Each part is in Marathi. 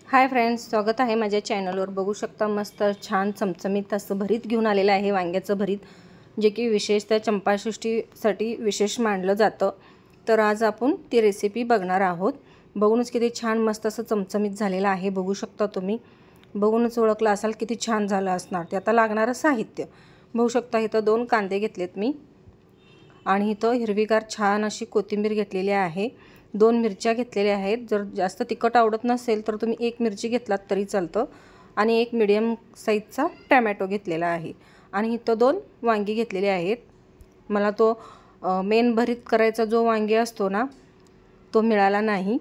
हाय फ्रेंड्स, स्वागत आहे माझ्या चॅनलवर। बघू शकता मस्त छान चमचमीत असं भरीत घेऊन आलेलं आहे, वांग्याचं भरीत, जे की विशेषतः चंपाषष्ठीसाठी विशेष मानलं जातं। तर आज आपण ती रेसिपी बघणार आहोत। बघूनच किती छान मस्त असं चमचमीत झालेलं आहे। बघू शकता तुम्ही, बघूनच ओळखलं असाल किती छान झालं असणार ते। आता लागणारं साहित्य बघू शकता। इथं 2 कांदे घेतलेत मी, आणि इथं हिरवीगार छान अशी कोथिंबीर घेतलेली आहे। 2 मिरच्या घेतलेल्या आहेत। जर जास्त तिखट आवडत नसेल तर तुम्ही 1 मिरची घेतलात तरी चालतं, आणि 1 मीडियम साईजचा टोमॅटो घेतलेला आहे, आणि इथं 2 वांगी घेतलेले आहेत। मला तो मेन भरीत करायचा जो वांगी असतो ना, तो मिळाला नाही,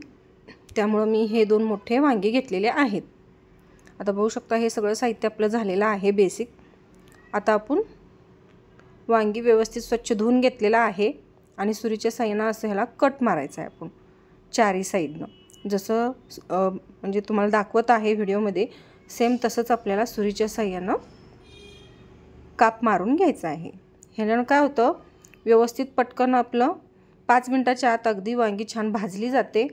त्यामुळे मी हे 2 मोठे वांगी घेतलेले आहेत। आता बघू शकता हे सगळं साहित्य आपलं झालेलं आहे बेसिक। आता आपण वांगी व्यवस्थित स्वच्छ धुवून घेतलेला आहे, आणि सुरीच्या साहाय्याने असं ह्याला कट मारायचं आहे आपण चारी साईडनं। जसं म्हणजे तुम्हाला दाखवत आहे व्हिडिओमध्ये, सेम तसंच आपल्याला सुरीच्या साहाय्यानं काप मारून घ्यायचं आहे। ह्यानं काय होतं, व्यवस्थित पटकन आपलं 5 मिनिटाच्या आत अगदी वांगी छान भाजली जाते,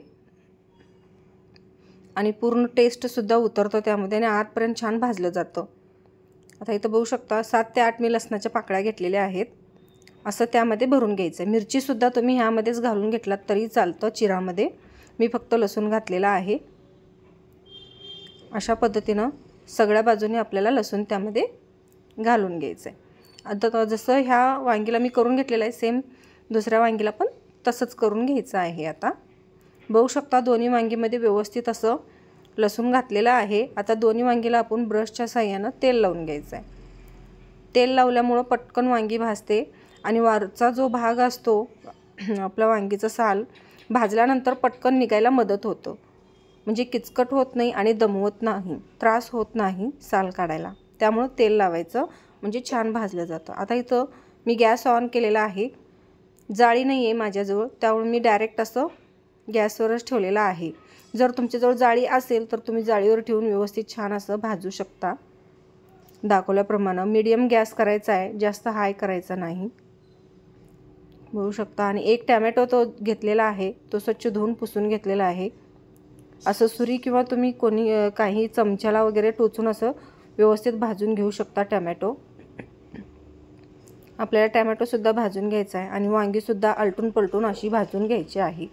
आणि पूर्ण टेस्टसुद्धा उतरतं त्यामध्ये, आणि आतपर्यंत छान भाजलं जातं। आता इथं बघू शकता 7 ते 8 मी लसणाच्या पाकळ्या घेतलेल्या आहेत, असं त्यामध्ये भरून घ्यायचं आहे। मिरचीसुद्धा तुम्ही ह्यामध्येच घालून घेतलात तरी चालतं चिरामध्ये, मी फक्त लसूण घातलेला आहे। अशा पद्धतीनं सगळ्या बाजूने आपल्याला लसूण त्यामध्ये घालून घ्यायचं आहे। आता जसं ह्या वांगीला मी करून घेतलेलं आहे, सेम दुसऱ्या वांगीला पण तसंच करून घ्यायचं आहे। आता बघू शकता दोन्ही वांगीमध्ये व्यवस्थित असं लसूण घातलेलं आहे। आता दोन्ही वांगीला आपण ब्रशच्या साहाय्यानं तेल लावून घ्यायचं आहे। तेल लावल्यामुळं पटकन वांगी भाजते, आणि वरचा जो भाग असतो आपला वांगीचं साल भाजल्यानंतर पटकन निघायला मदत होतं, म्हणजे किचकट होत नाही आणि दमवत नाही, त्रास होत नाही साल काढायला। त्यामुळं तेल लावायचं, म्हणजे छान भाजलं जातं। आता इथं मी गॅस ऑन केलेला आहे, जाळी नाही आहे माझ्याजवळ, त्यामुळे मी डायरेक्ट असं गॅसवरच ठेवलेलं आहे। जर तुमच्याजवळ जाळी असेल तर तुम्ही जाळीवर ठेवून व्यवस्थित छान असं भाजू शकता। दाखवल्याप्रमाणे मीडियम गॅस करायचा आहे, जास्त हाय करायचा नाही। बघू शकता, आणि 1 टोमॅटो तो घेतलेला आहे, तो स्वच्छ धुवून पुसून घेतलेला आहे। असं सुरी किंवा तुम्ही कोणी काही चमच्याला वगैरे टोचून असं व्यवस्थित भाजून घेऊ शकता टोमॅटो। आपल्याला टोमॅटोसुद्धा भाजून घ्यायचा आहे, आणि वांगीसुद्धा आलटून पलटून अशी भाजून घ्यायची आहे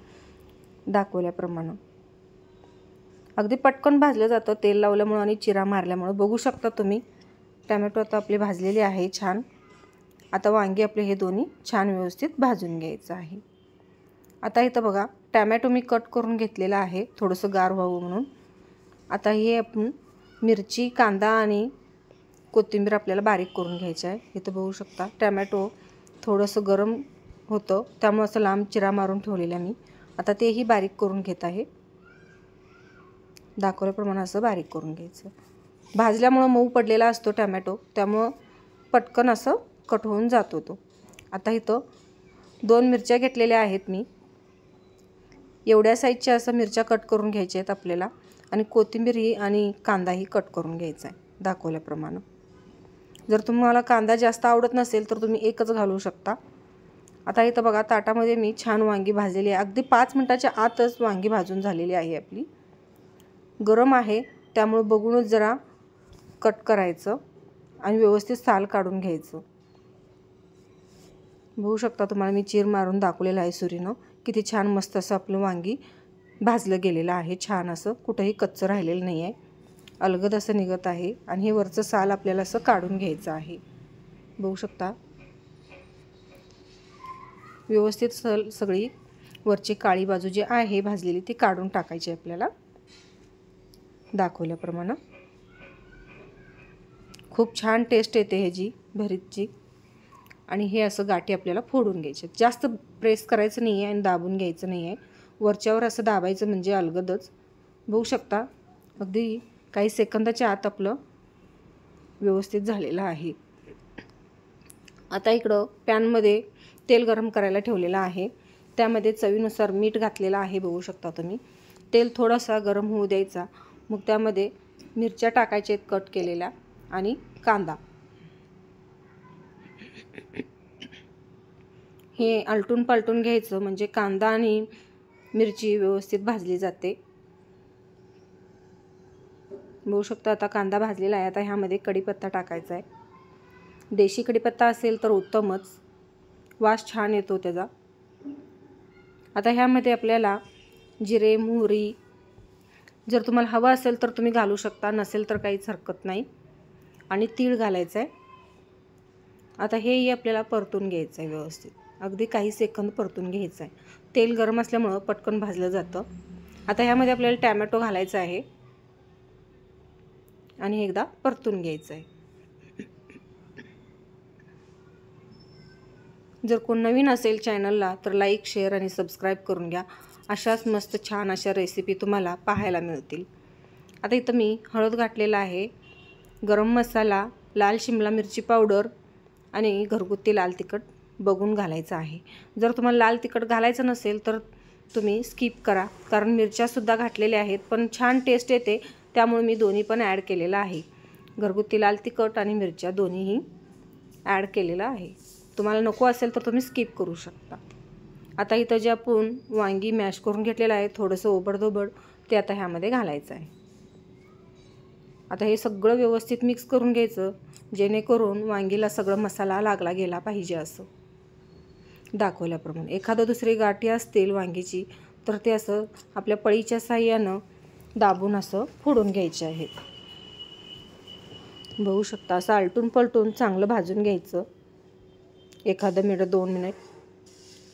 दाखवल्याप्रमाणे। अगदी पटकन भाजलं जातं तेल लावल्यामुळं आणि चिरा मारल्यामुळं। बघू शकता तुम्ही टोमॅटो आता आपले भाजलेले आहे छान। आता वांगी आपले हे दोन्ही छान व्यवस्थित भाजून घ्यायचं आहे। आता इथं बघा टोमॅटो मी कट करून घेतलेला आहे, थोडंसं गार व्हावं म्हणून। आता हे आपण मिरची, कांदा आणि कोथिंबीर आपल्याला बारीक करून घ्यायचं आहे। इथं बघू शकता टोमॅटो थोडंसं गरम होतं, त्यामुळे असं लांब चिरा मारून ठेवलेला मी। आता तेही बारीक करून घेत आहे, दाखवल्याप्रमाणे असं बारीक करून घ्यायचं। भाजल्यामुळं मऊ पडलेला असतो टोमॅटो, त्यामुळं पटकन असं कट होऊन जातो तो। आता इथं 2 मिरच्या घेतलेल्या आहेत मी, एवढ्या साईजच्या असं मिरच्या कट करून घ्यायच्या आहेत आपल्याला, आणि कोथिंबीर ही आणि कांदाही कट करून घ्यायचा आहे दाखवल्याप्रमाणे। जर तुम्हाला कांदा जास्त आवडत नसेल तर तुम्ही एकच घालू शकता। आता इथं बघा ताटामध्ये मी छान वांगी भाजलेली आहे, अगदी 5 मिनिटाच्या आतच वांगी भाजून झालेली आहे आपली। गरम आहे त्यामुळे बघूनच जरा कट करायचं, आणि व्यवस्थित साल काढून घ्यायचं। बघू शकता तुम्हाला मी चीर मारून दाखवलेलं आहे सुरीनं, किती छान मस्त असं आपलं वांगी भाजलं गेलेलं आहे। छान असं कुठंही कच्चं राहिलेलं नाही आहे, अलगद असं निघत आहे, आणि हे वरचं साल आपल्याला असं काढून घ्यायचं आहे। बघू शकता व्यवस्थित सगळी वरची काळी बाजू जी आहे भाजलेली ती काढून टाकायची आपल्याला दाखवल्याप्रमाणे। खूप छान टेस्ट येते ह्याची भरीतची, आणि हे असं गाठी आपल्याला फोडून घ्यायचे। जास्त प्रेस करायचं नाही आहे आणि दाबून घ्यायचं नाही आहे, वरच्यावर असं दाबायचं म्हणजे अलगदच। बघू शकता अगदी काही सेकंदाच्या आत आपलं व्यवस्थित झालेलं आहे। आता इकडं पॅनमध्ये तेल गरम करायला ठेवलेलं आहे, त्यामध्ये चवीनुसार मीठ घातलेलं आहे। बघू शकता तुम्ही तेल थोडासा गरम होऊ द्यायचा, मग त्यामध्ये मिरच्या टाकायच्या आहेत कट केलेल्या, आणि कांदा। हे आलटून पालटून घ्यायचं, म्हणजे कांदा आणि मिरची व्यवस्थित भाजली जाते। बघू शकता आता कांदा भाजलेला आहे. आता ह्यामध्ये कढीपत्ता टाकायचा आहे. देशी कढीपत्ता असेल तर उत्तमच, वास छान येतो त्याचा. आता ह्यामध्ये आपल्याला जिरे, मोहरी जर तुम्हाला हवं असेल तर तुम्ही घालू शकता, नसेल तर काहीच हरकत नाही. आणि तीळ घालायचं आहे. आता हेही आपल्याला परतून घ्यायचं आहे व्यवस्थित, अगदी काही सेकंद परतून घ्यायचं आहे. तेल गरम असल्यामुळं पटकन भाजलं जातं. आता ह्यामध्ये आपल्याला टॅमॅटो घालायचा आहे आणि एकदा परतून घ्यायचं आहे. जर कोण नवीन असेल चॅनलला तर लाईक, शेअर आणि सबस्क्राईब करून घ्या. अशाच मस्त छान अशा रेसिपी तुम्हाला पाहायला मिळतील. आता इथं मी हळद घातलेला आहे, गरम मसाला, लाल शिमला मिरची पावडर आणि घरगुती लाल तिखट बघून घालायचं आहे. जर तुम्हाला लाल तिखट घालायचं नसेल तर तुम्ही स्किप करा, कारण मिरच्यासुद्धा घातलेल्या आहेत, पण छान टेस्ट येते त्यामुळे मी दोन्ही पण ॲड केलेलं आहे. घरगुती लाल तिखट आणि मिरच्या दोन्हीही ॲड केलेलं आहे. तुम्हाला नको असेल तर तुम्ही स्किप करू शकता. आता इथं जे आपण वांगी मॅश करून घेतलेलं आहे, थोडंसं ओबडधोबड, ते आता ह्यामध्ये घालायचं आहे. आता हे सगळं व्यवस्थित मिक्स करून घ्यायचं, जेणेकरून वांगीला सगळं मसाला लागला गेला पाहिजे असं दाखवल्याप्रमाणे. एखादं दुसरी गाठी असतील वांगीची तर ते असं आपल्या पळीच्या साहाय्यानं दाबून असं फोडून घ्यायचे आहेत. बघू शकता असं आलटून पलटून चांगलं भाजून घ्यायचं, एखादं मिनिट 2 मिनिट.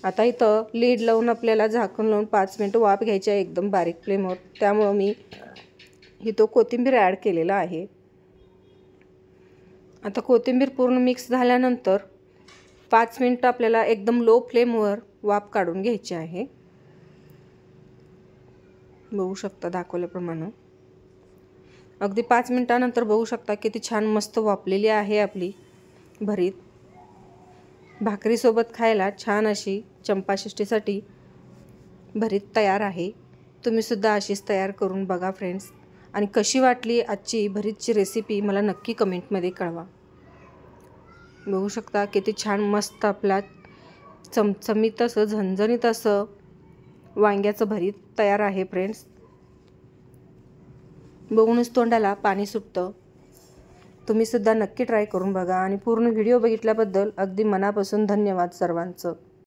आता इथं लीड लावून आपल्याला झाकण लावून 5 मिनिटं वाफ घ्यायची आहे एकदम बारीक फ्लेमवर. त्यामुळं मी इथं कोथिंबीर ॲड केलेला आहे. आता कोथिंबीर पूर्ण मिक्स झाल्यानंतर 5 मिनिटं आपल्याला एकदम लो फ्लेमवर वाफ काढून घ्यायची आहे. बघू शकता दाखवल्याप्रमाणे अगदी 5 मिनिटानंतर बघू शकता किती छान मस्त वाफलेली आहे आपली भरीत. भाकरीसोबत खायला छान अशी चंपाषष्ठीसाठी भरीत तयार आहे. तुम्हीसुद्धा अशीच तयार करून बघा फ्रेंड्स. आणि कशी वाटली आजची भरीतची रेसिपी मला नक्की कमेंटमध्ये कळवा. बघू शकता किती छान मस्त आपला चमचमीत असं झणझणीत असं वांग्याचं भरीत तयार आहे फ्रेंड्स. बघूनच तोंडाला पाणी सुटतं. तुम्हीसुद्धा नक्की ट्राय करून बघा. आणि पूर्ण व्हिडिओ बघितल्याबद्दल अगदी मनापासून धन्यवाद सर्वांचं.